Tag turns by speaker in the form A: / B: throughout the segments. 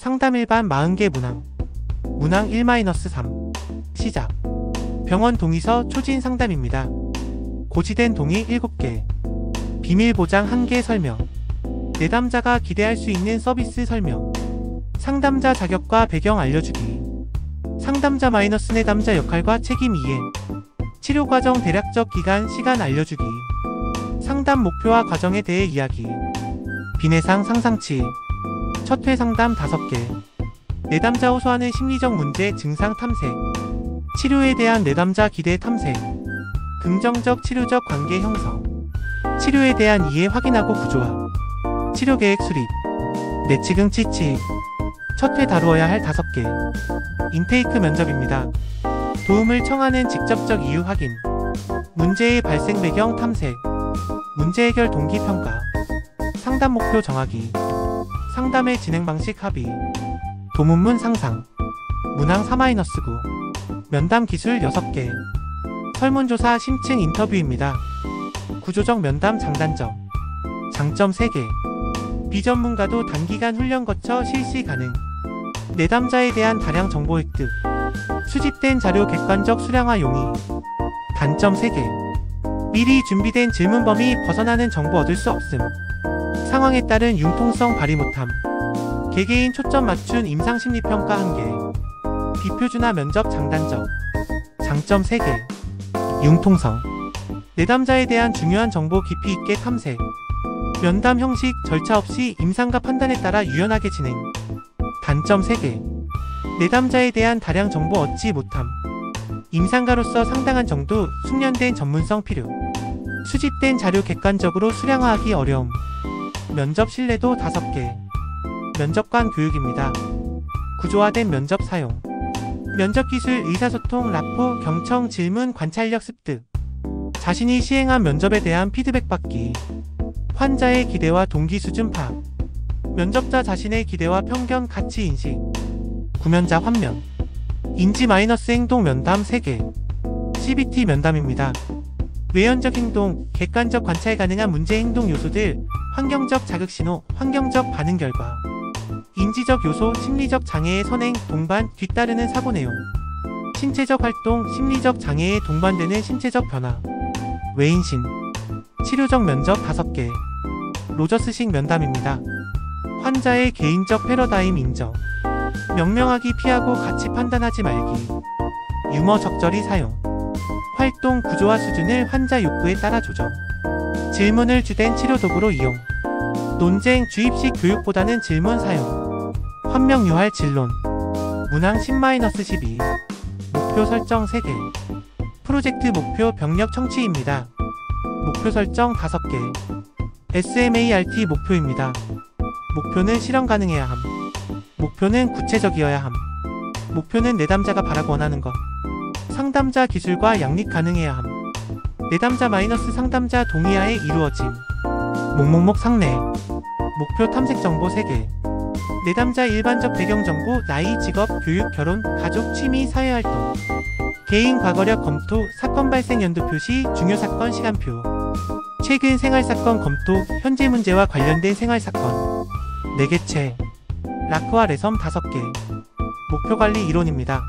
A: 상담 일반 40개 문항. 문항 1-3. 시작. 병원 동의서 초진 상담입니다. 고지된 동의 7개. 비밀 보장 1개 설명. 내담자가 기대할 수 있는 서비스 설명. 상담자 자격과 배경 알려주기. 상담자 내담자 역할과 책임 이해. 치료과정 대략적 기간 시간 알려주기. 상담 목표와 과정에 대해 이야기. 비내상 상상치. 첫 회 상담 5개. 내담자 호소하는 심리적 문제 증상 탐색. 치료에 대한 내담자 기대 탐색. 긍정적 치료적 관계 형성. 치료에 대한 이해 확인하고 구조화. 치료계획 수립. 내치긍 치치. 첫 회 다루어야 할 5개. 인테이크 면접입니다. 도움을 청하는 직접적 이유 확인. 문제의 발생 배경 탐색. 문제 해결 동기 평가. 상담 목표 정하기. 상담의 진행 방식 합의. 도문문 상상. 문항 4-9. 면담 기술 6개. 설문조사 심층 인터뷰입니다. 구조적 면담 장단점. 장점 3개. 비전문가도 단기간 훈련 거쳐 실시 가능. 내담자에 대한 다량 정보 획득. 수집된 자료 객관적 수량화 용이. 단점 3개. 미리 준비된 질문 범위 벗어나는 정보 얻을 수 없음. 상황에 따른 융통성 발휘 못함. 개개인 초점 맞춘 임상심리평가 1개. 비표준화 면접 장단점. 장점 3개. 융통성. 내담자에 대한 중요한 정보 깊이 있게 탐색. 면담 형식 절차 없이 임상과 판단에 따라 유연하게 진행. 단점 3개. 내담자에 대한 다량 정보 얻지 못함. 임상가로서 상당한 정도 숙련된 전문성 필요. 수집된 자료 객관적으로 수량화하기 어려움. 면접 신뢰도 5개. 면접관 교육입니다. 구조화된 면접 사용. 면접기술 의사소통 라포 경청 질문 관찰력 습득. 자신이 시행한 면접에 대한 피드백 받기. 환자의 기대와 동기 수준 파악. 면접자 자신의 기대와 편견 가치 인식. 구면자 환면. 인지 행동 면담 3개. CBT 면담입니다. 외연적 행동, 객관적 관찰 가능한 문제 행동 요소들, 환경적 자극신호, 환경적 반응 결과. 인지적 요소, 심리적 장애의 선행, 동반, 뒤따르는 사고 내용. 신체적 활동, 심리적 장애에 동반되는 신체적 변화. 외인신. 치료적 면접 5개. 로저스식 면담입니다. 환자의 개인적 패러다임 인정. 명명하기 피하고 가치 판단하지 말기. 유머 적절히 사용. 활동 구조화 수준을 환자 욕구에 따라 조정. 질문을 주된 치료 도구로 이용. 논쟁 주입식 교육보다는 질문 사용. 환명 유할 진론. 문항 10-12. 목표 설정 3개. 프로젝트 목표 병력 청취입니다. 목표 설정 5개. SMART 목표입니다. 목표는 실현 가능해야 함. 목표는 구체적이어야 함. 목표는 내담자가 바라고 원하는 것. 상담자 기술과 양립 가능해야 함. 내담자 상담자 동의하에 이루어짐. 상내. 목표 탐색 정보 3개. 내담자 일반적 배경 정보, 나이, 직업, 교육, 결혼, 가족, 취미, 사회활동. 개인 과거력 검토, 사건 발생 연도 표시, 중요 사건 시간표. 최근 생활사건 검토, 현재 문제와 관련된 생활사건. 4개체. 라크와 레섬 5개. 목표관리 이론입니다.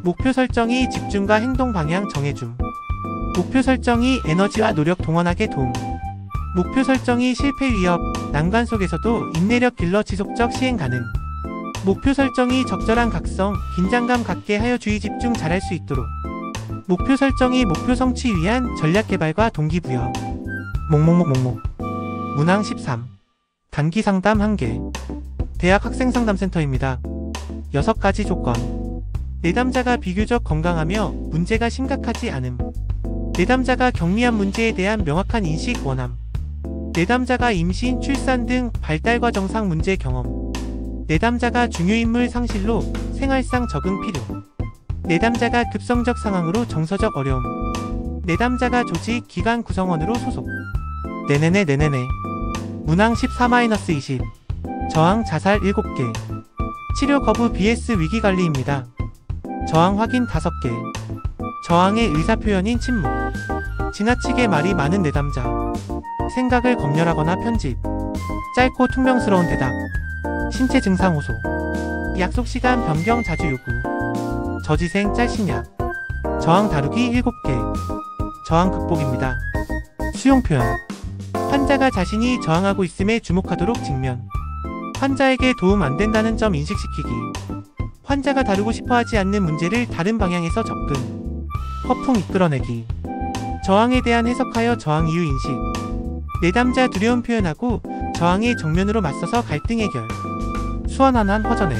A: 목표 설정이 집중과 행동 방향 정해줌. 목표 설정이 에너지와 노력 동원하게 도움. 목표 설정이 실패 위협, 난관 속에서도 인내력 길러 지속적 시행 가능. 목표 설정이 적절한 각성, 긴장감 갖게 하여 주의 집중 잘할 수 있도록. 목표 설정이 목표 성취 위한 전략 개발과 동기부여. 문항 13. 단기 상담 1개. 대학 학생상담센터입니다. 6가지 조건. 내담자가 비교적 건강하며 문제가 심각하지 않음. 내담자가 경미한 문제에 대한 명확한 인식 원함. 내담자가 임신, 출산 등 발달 과정상 문제 경험. 내담자가 중요인물 상실로 생활상 적응 필요. 내담자가 급성적 상황으로 정서적 어려움. 내담자가 조직, 기관 구성원으로 소속. 네네네. 문항 14-20. 저항 자살 7개. 치료 거부 BS 위기관리입니다. 저항 확인 5개. 저항의 의사표현인 침묵. 지나치게 말이 많은 내담자. 생각을 검열하거나 편집. 짧고 퉁명스러운 대답. 신체 증상 호소. 약속시간 변경 자주 요구. 저지생 짤신약. 저항 다루기 7개. 저항 극복입니다. 수용 표현. 환자가 자신이 저항하고 있음에 주목하도록 직면. 환자에게 도움 안 된다는 점 인식시키기. 환자가 다루고 싶어하지 않는 문제를 다른 방향에서 접근. 허풍 이끌어내기. 저항에 대한 해석하여 저항 이유 인식. 내담자 두려움 표현하고 저항에 정면으로 맞서서 갈등 해결. 수원한한 허전해.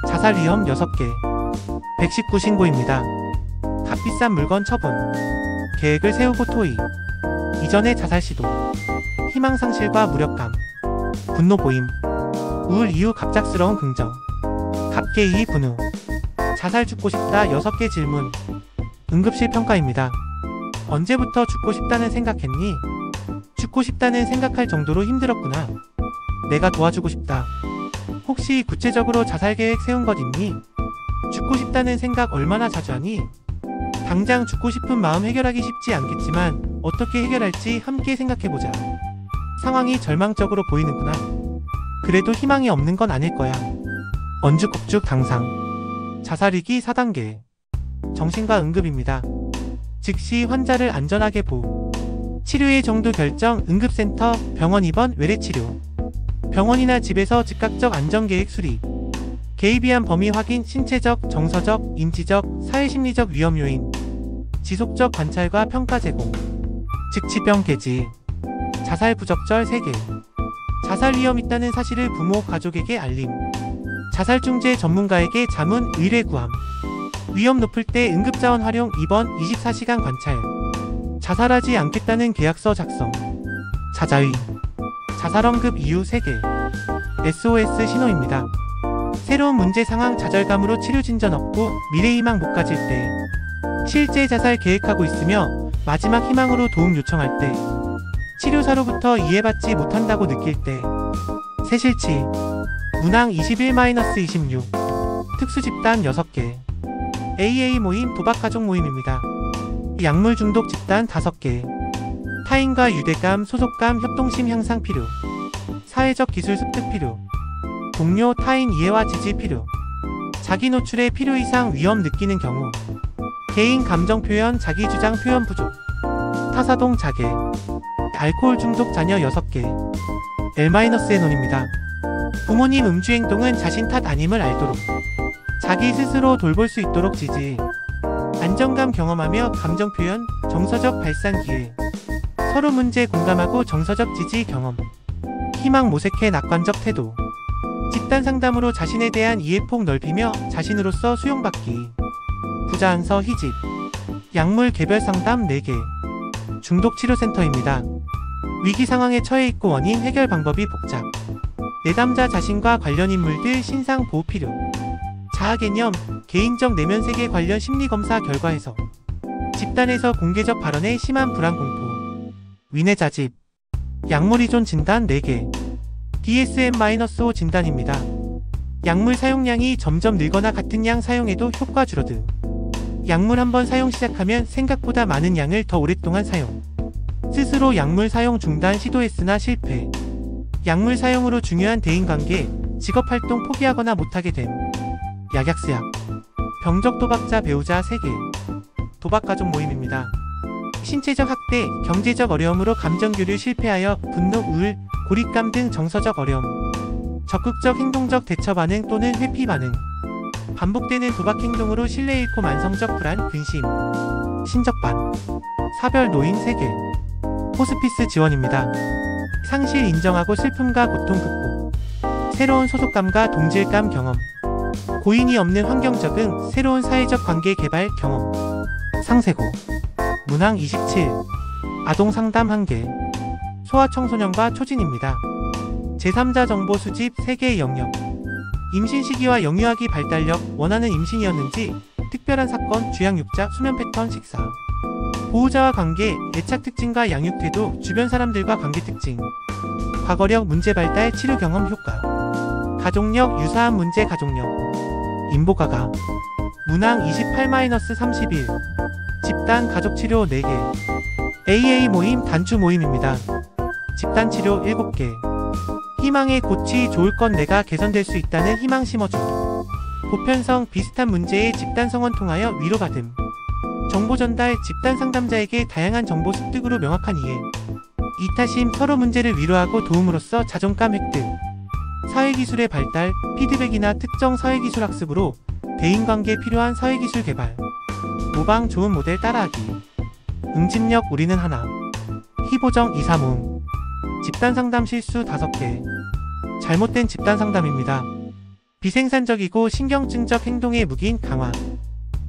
A: 자살 위험 6개. 119 신고입니다. 값비싼 물건 처분. 계획을 세우고 토의. 이전의 자살 시도. 희망 상실과 무력감. 분노 보임. 우울 이후 갑작스러운 긍정. 갑계의 분우. 자살 죽고 싶다 6개 질문. 응급실 평가입니다. 언제부터 죽고 싶다는 생각했니? 죽고 싶다는 생각할 정도로 힘들었구나. 내가 도와주고 싶다. 혹시 구체적으로 자살 계획 세운 것 있니? 죽고 싶다는 생각 얼마나 자주 하니? 당장 죽고 싶은 마음 해결하기 쉽지 않겠지만 어떻게 해결할지 함께 생각해보자. 상황이 절망적으로 보이는구나. 그래도 희망이 없는 건 아닐 거야. 언죽곡죽 당상. 자살위기 4단계. 정신과 응급입니다. 즉시 환자를 안전하게 보호. 치료의 정도 결정, 응급센터, 병원 입원, 외래치료. 병원이나 집에서 즉각적 안전계획 수립. 개입이 한 범위 확인, 신체적, 정서적, 인지적, 사회심리적 위험 요인. 지속적 관찰과 평가 제공. 즉치병 개지. 자살 부적절 3개. 자살 위험 있다는 사실을 부모, 가족에게 알림. 자살중재 전문가에게 자문, 의뢰 구함. 위험 높을 때 응급자원 활용, 입원, 24시간 관찰. 자살하지 않겠다는 계약서 작성. 자자위. 자살언급 이유 3개. SOS 신호입니다. 새로운 문제 상황 좌절감으로 치료 진전 없고 미래희망 못 가질 때. 실제 자살 계획하고 있으며 마지막 희망으로 도움 요청할 때. 치료사로부터 이해받지 못한다고 느낄 때. 새실치. 문항 21-26. 특수집단 6개. AA 모임, 도박가족 모임입니다. 약물 중독 집단 5개. 타인과 유대감, 소속감, 협동심 향상 필요. 사회적 기술 습득 필요. 동료, 타인 이해와 지지 필요. 자기 노출에 필요 이상 위험 느끼는 경우. 개인 감정 표현, 자기 주장 표현 부족. 타사동 자괴. 알코올 중독 자녀 6개. L-의 논입니다. 부모님 음주행동은 자신 탓 아님을 알도록. 자기 스스로 돌볼 수 있도록 지지. 안정감 경험하며 감정 표현, 정서적 발산 기회. 서로 문제 공감하고 정서적 지지 경험. 희망 모색해 낙관적 태도. 집단 상담으로 자신에 대한 이해폭 넓히며 자신으로서 수용받기. 부자 안서 희집. 약물 개별 상담 4개. 중독치료센터입니다. 위기 상황에 처해 있고 원인 해결 방법이 복잡. 내담자 자신과 관련 인물들 신상 보호 필요. 자아 개념, 개인적 내면 세계 관련 심리검사 결과 해석. 집단에서 공개적 발언에 심한 불안 공포. 위내자집. 약물依존 진단 4개. DSM-5 진단입니다. 약물 사용량이 점점 늘거나 같은 양 사용해도 효과 줄어듦. 약물 한번 사용 시작하면 생각보다 많은 양을 더 오랫동안 사용. 스스로 약물 사용 중단 시도했으나 실패. 약물 사용으로 중요한 대인관계, 직업활동 포기하거나 못하게 됨. 약약스약. 병적 도박자 배우자 3개. 도박가족 모임입니다. 신체적 학대, 경제적 어려움으로 감정교류 실패하여 분노, 우울, 고립감 등 정서적 어려움. 적극적 행동적 대처 반응 또는 회피 반응. 반복되는 도박 행동으로 신뢰 잃고 만성적 불안, 근심. 신적반. 사별 노인 3개. 호스피스 지원입니다. 상실 인정하고 슬픔과 고통 극복. 새로운 소속감과 동질감 경험. 고인이 없는 환경 적응, 새로운 사회적 관계 개발 경험. 상세고. 문항 27. 아동 상담 1개. 소아청소년과 초진입니다. 제3자 정보 수집 3개의 영역. 임신 시기와 영유아기 발달력, 원하는 임신이었는지, 특별한 사건, 주양육자, 수면 패턴, 식사. 보호자와 관계, 애착 특징과 양육 태도, 주변 사람들과 관계 특징. 과거력, 문제 발달, 치료 경험, 효과. 가족력, 유사한 문제 가족력. 인보가가. 문항 28-31. 집단 가족치료 4개. AA 모임 단추 모임입니다. 집단치료 7개. 희망의 고치 좋을 건 내가 개선될 수 있다는 희망 심어줘. 보편성 비슷한 문제의 집단 성원 통하여 위로받음. 정보 전달 집단 상담자에게 다양한 정보 습득으로 명확한 이해. 이타심 서로 문제를 위로하고 도움으로써 자존감 획득. 사회기술의 발달, 피드백이나 특정 사회기술 학습으로 대인관계에 필요한 사회기술 개발. 모방 좋은 모델 따라하기. 응집력 우리는 하나. 희보정 이사무음. 집단상담 실수 5개. 잘못된 집단상담입니다. 비생산적이고 신경증적 행동의 무기인 강화.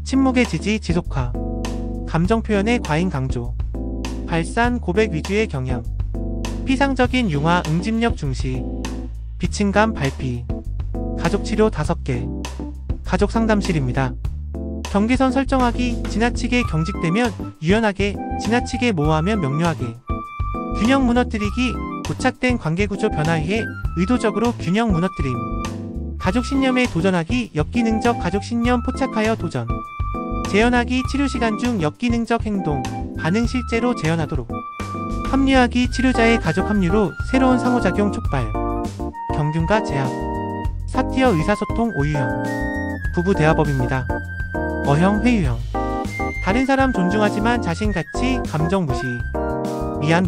A: 침묵의 지지 지속화. 감정 표현의 과잉 강조. 발산 고백 위주의 경향. 피상적인 융화 응집력 중시. 비침감 발피. 가족치료 5개. 가족상담실입니다. 경계선 설정하기. 지나치게 경직되면 유연하게, 지나치게 모호하면 명료하게. 균형 무너뜨리기. 고착된 관계구조 변화에 의도적으로 균형 무너뜨림. 가족신념에 도전하기. 역기능적 가족신념 포착하여 도전. 재현하기. 치료시간 중 역기능적 행동, 반응 실제로 재현하도록. 합류하기. 치료자의 가족 합류로 새로운 상호작용 촉발. 경륜과 제압. 사티어 의사소통 오유형. 부부대화법입니다. 어형 회유형. 다른 사람 존중하지만 자신같이 감정 무시. 미안.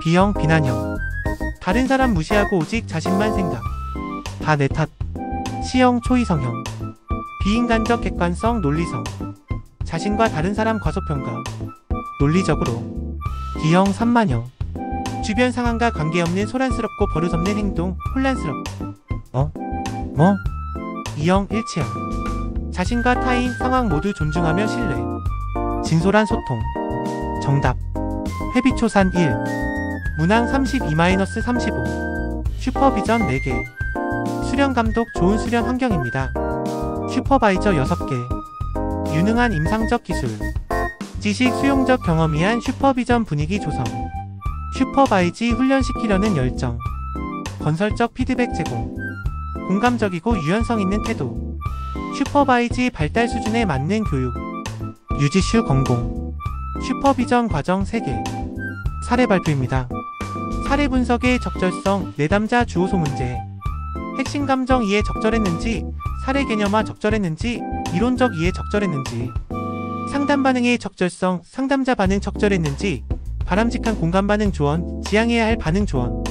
A: 비형 비난형. 다른 사람 무시하고 오직 자신만 생각. 다 내 탓. 시형 초이성형. 비인간적 객관성 논리성. 자신과 다른 사람 과소평가. 논리적으로. D형 산만형. 주변 상황과 관계없는 소란스럽고 버릇없는 행동, 혼란스럽. 뭐? E형 일치형. 자신과 타인, 상황 모두 존중하며 신뢰. 진솔한 소통. 정답. 회비초산 1. 문항 32-35. 슈퍼비전 4개. 수련감독 좋은 수련 환경입니다. 슈퍼바이저 6개. 유능한 임상적 기술. 지식 수용적 경험이한 슈퍼비전 분위기 조성. 슈퍼바이지 훈련시키려는 열정. 건설적 피드백 제공. 공감적이고 유연성 있는 태도. 슈퍼바이지 발달 수준에 맞는 교육. 유지슈 건공. 슈퍼비전 과정 3개. 사례 발표입니다. 사례 분석의 적절성, 내담자 주호소 문제. 핵심 감정 이해 적절했는지, 사례 개념화 적절했는지, 이론적 이해 적절했는지. 상담 반응의 적절성, 상담자 반응 적절했는지, 바람직한 공감 반응 조언, 지향해야 할 반응 조언.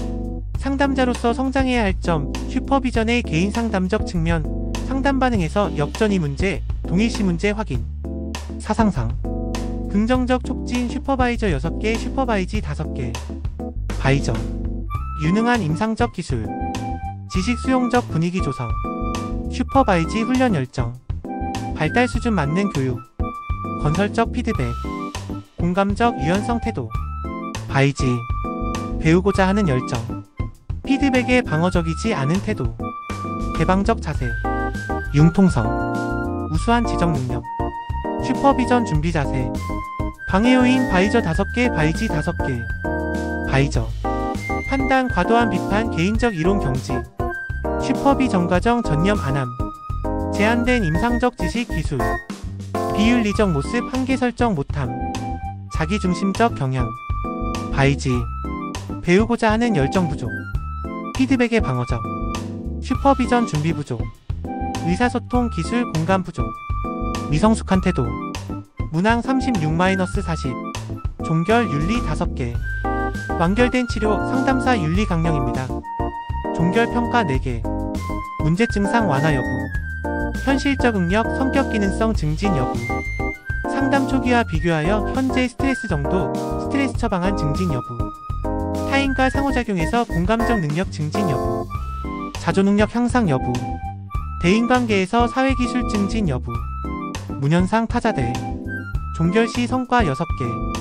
A: 상담자로서 성장해야 할 점, 슈퍼비전의 개인 상담적 측면, 상담 반응에서 역전이 문제, 동일시 문제 확인. 사상상. 긍정적 촉진 슈퍼바이저 6개, 슈퍼바이지 5개. 바이저. 유능한 임상적 기술. 지식 수용적 분위기 조성. 슈퍼바이지 훈련 열정. 발달 수준 맞는 교육. 건설적 피드백. 공감적 유연성 태도. 바이지. 배우고자 하는 열정. 피드백에 방어적이지 않은 태도. 개방적 자세. 융통성. 우수한 지적 능력. 슈퍼비전 준비 자세. 방해요인 바이저 5개, 바이지 5개. 바이저. 판단 과도한 비판 개인적 이론 경지. 슈퍼비전 과정 전념 안함. 제한된 임상적 지식 기술. 비윤리적 모습 한계 설정 못함. 자기중심적 경향. 바이지. 배우고자 하는 열정 부족. 피드백의 방어적. 슈퍼비전 준비 부족. 의사소통 기술 공감 부족. 미성숙한 태도. 문항 36-40. 종결 윤리 5개. 완결된 치료 상담사 윤리 강령입니다. 종결 평가 4개. 문제증상 완화 여부. 현실적 응력 성격 기능성 증진 여부. 상담 초기와 비교하여 현재 스트레스 정도, 스트레스 처방한 증진 여부. 타인과 상호작용에서 공감적 능력 증진 여부. 자조능력 향상 여부. 대인관계에서 사회기술 증진 여부. 문현상 타자대. 종결시 성과 6개.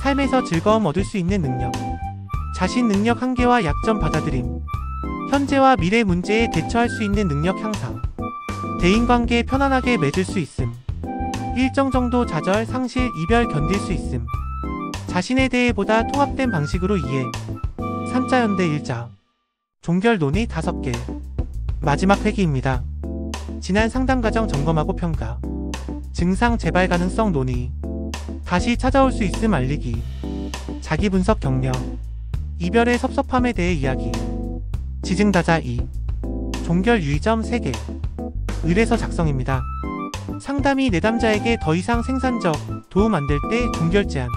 A: 삶에서 즐거움 얻을 수 있는 능력. 자신 능력 한계와 약점 받아들임. 현재와 미래 문제에 대처할 수 있는 능력 향상. 대인관계에 편안하게 맺을 수 있음. 일정 정도 좌절, 상실, 이별 견딜 수 있음. 자신에 대해 보다 통합된 방식으로 이해. 삼자연대 일자. 종결 논의 5개. 마지막 회기입니다. 지난 상담 과정 점검하고 평가. 증상 재발 가능성 논의. 다시 찾아올 수 있음 알리기. 자기 분석 격려. 이별의 섭섭함에 대해 이야기. 지증다자 2. 종결 유의점 3개. 을에서 작성입니다. 상담이 내담자에게 더 이상 생산적 도움 안 될 때 종결 제안.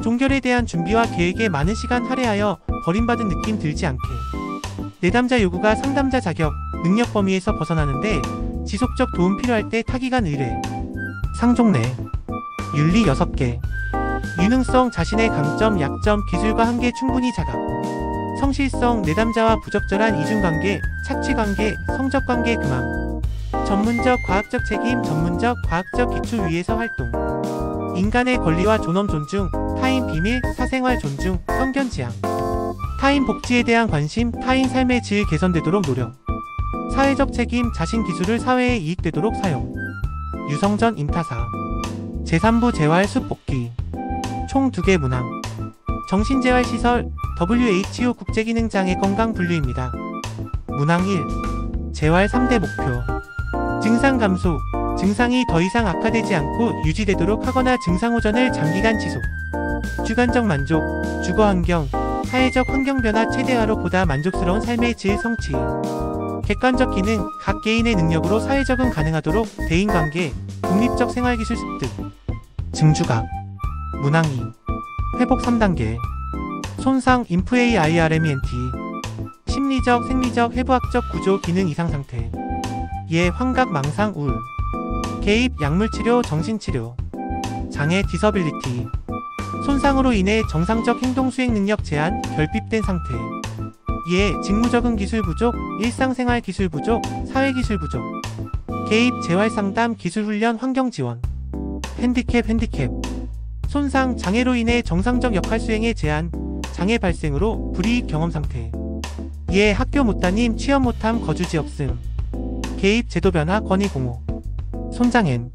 A: 종결에 대한 준비와 계획에 많은 시간 할애하여 버림받은 느낌 들지 않게. 내담자 요구가 상담자 자격, 능력 범위에서 벗어나는데 지속적 도움 필요할 때 타기간 의뢰. 상종내. 윤리 6개. 유능성, 자신의 강점, 약점, 기술과 한계 충분히 자각. 성실성, 내담자와 부적절한 이중관계, 착취관계, 성적관계 금함. 전문적 과학적 책임, 전문적 과학적 기초 위에서 활동. 인간의 권리와 존엄 존중, 타인 비밀, 사생활 존중, 편견 지향. 타인 복지에 대한 관심, 타인 삶의 질 개선되도록 노력. 사회적 책임, 자신 기술을 사회에 이익되도록 사용. 유성전 임타사. 제3부 재활 숲 복귀. 총 2개 문항. 정신재활시설 WHO 국제기능장애 건강 분류입니다. 문항 1. 재활 3대 목표. 증상 감소. 증상이 더 이상 악화되지 않고 유지되도록 하거나 증상 호전을 장기간 지속. 주관적 만족. 주거환경. 사회적 환경 변화 최대화로 보다 만족스러운 삶의 질 성취. 객관적 기능. 각 개인의 능력으로 사회 적응 가능하도록 대인관계, 독립적 생활기술 습득. 증주각. 문항 2. 회복 3단계. 손상 인프A IRMENT. 심리적, 생리적, 해부학적 구조 기능 이상 상태. 예, 환각, 망상, 우울. 개입, 약물치료, 정신치료. 장애, 디서빌리티. 손상으로 인해 정상적 행동 수행 능력 제한, 결핍된 상태. 예, 직무적응 기술 부족, 일상생활 기술 부족, 사회기술 부족. 개입, 재활상담, 기술훈련, 환경지원. 핸디캡. 손상, 장애로 인해 정상적 역할 수행에 제한, 장애 발생으로 불이익 경험 상태. 예, 학교 못 다님, 취업 못함, 거주지 없음. 개입, 제도 변화, 권위 공호. 손장엔.